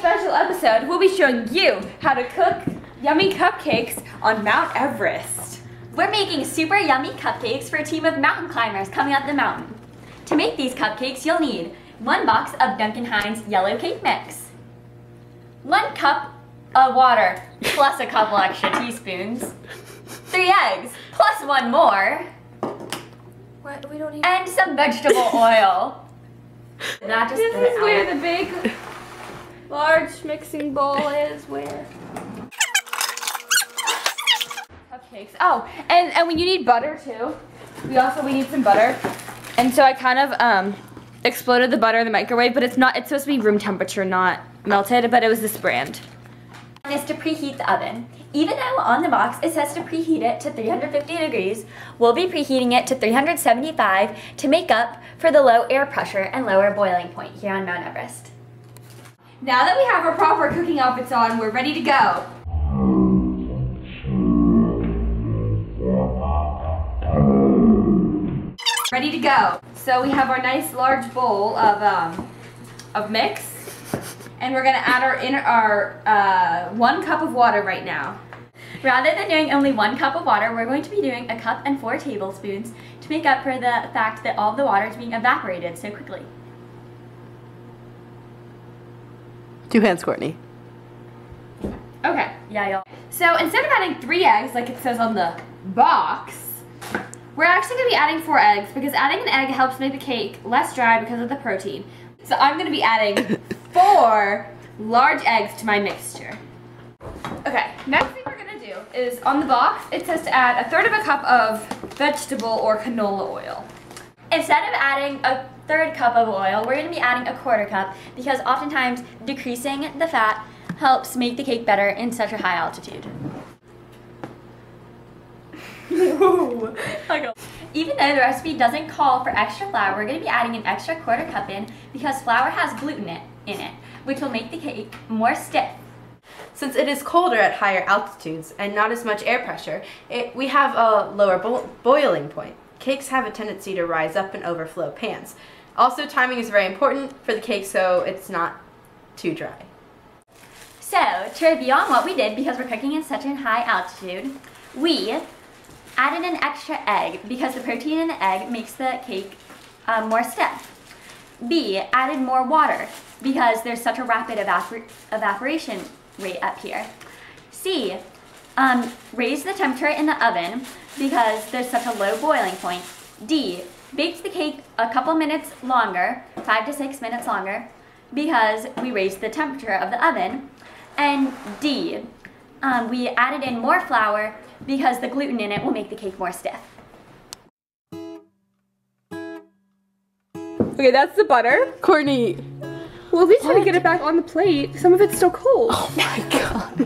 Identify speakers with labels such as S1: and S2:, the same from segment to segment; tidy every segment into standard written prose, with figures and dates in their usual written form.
S1: special episode, we'll be showing you how to cook yummy cupcakes on Mount Everest.
S2: We're making super yummy cupcakes for a team of mountain climbers coming up the mountain. To make these cupcakes, you'll need 1 box of Duncan Hines yellow cake mix, 1 cup of water plus a couple extra teaspoons, 3 eggs plus 1 more,
S1: What? We don't need.
S2: and some vegetable oil. That just
S1: This is where the big, large mixing bowl is. Where? Cupcakes. Oh, and when you need butter too. We need some butter. And so I kind of exploded the butter in the microwave, but it's supposed to be room temperature, not melted, but it was this brand.
S2: Is to preheat the oven. Even though on the box it says to preheat it to 350 degrees, we'll be preheating it to 375 to make up for the low air pressure and lower boiling point here on Mount Everest.
S1: Now that we have our proper cooking outfits on, we're ready to go. Ready to go. So we have our nice large bowl of mix, and we're gonna add our 1 cup of water right now.
S2: Rather than doing only 1 cup of water, we're going to be doing 1 cup and 4 tablespoons to make up for the fact that all of the water is being evaporated so quickly.
S3: 2 hands, Courtney.
S1: Okay.
S2: Yeah, y'all.
S1: So instead of adding 3 eggs like it says on the box, we're actually going to be adding 4 eggs because adding an egg helps make the cake less dry because of the protein. So I'm going to be adding 4 large eggs to my mixture. Okay, next thing we're going to do is on the box it says to add 1/3 cup of vegetable or canola oil.
S2: Instead of adding 1/3 cup of oil, we're going to be adding 1/4 cup because oftentimes decreasing the fat helps make the cake better in such a high altitude. Even though the recipe doesn't call for extra flour, we're going to be adding an extra 1/4 cup in because flour has gluten in it, which will make the cake more stiff.
S3: Since it is colder at higher altitudes and not as much air pressure, we have a lower boiling point. Cakes have a tendency to rise up and overflow pans. Also, timing is very important for the cake so it's not too dry.
S2: So, to review on what we did, because we're cooking in such a high altitude, we added an extra egg because the protein in the egg makes the cake more stiff. B, added more water because there's such a rapid evaporation rate up here. C, raised the temperature in the oven because there's such a low boiling point. D, baked the cake a couple minutes longer, 5 to 6 minutes longer, because we raised the temperature of the oven. And D, we added in more flour because the gluten in it will make the cake more stiff.
S1: Okay, that's the butter.
S3: Courtney!
S1: Well, at least try to get it back on the plate. Some of it's still cold.
S3: Oh my god.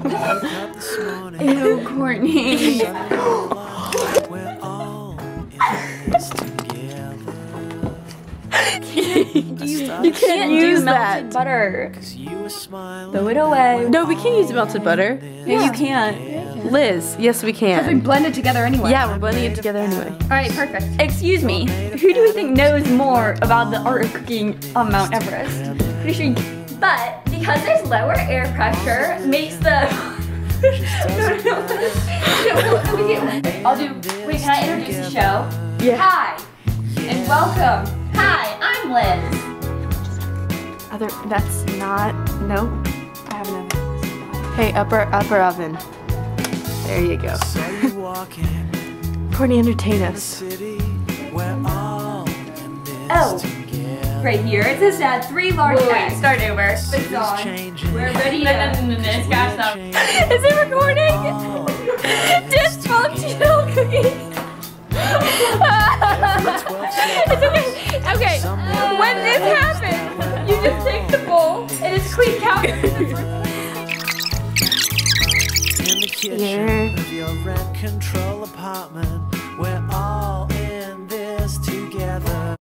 S1: Ew, Courtney.
S3: You can't use
S1: melted
S3: that.
S1: butter. Throw it away.
S3: No, we can use melted butter.
S1: Yeah, you can't.
S3: Liz, yes we
S1: Because we
S3: can.
S1: blend it together anyway.
S3: Yeah, we're blending it together anyway.
S1: All right, perfect. Excuse me. Who do we think knows more about the art of cooking on Mount Everest? Pretty sure you...
S2: But because there's lower air pressure, makes the...
S1: I'll do... Wait, can I introduce the show?
S3: Yeah.
S1: Hi, and welcome.
S2: Hi, I'm Liz.
S3: That's not, no.
S1: I have an oven.
S3: Hey, upper oven. There you go. Courtney, entertain us.
S1: Oh, right here it says to add 3 large eggs.
S2: Start over.
S1: It's on. We're ready to...
S2: Scratch that.
S1: Is it recording? Dysfunctional cooking. It's okay. Okay. When this happens, you just take the bowl and it's clean counter.
S4: In the kitchen of your rent control apartment, where all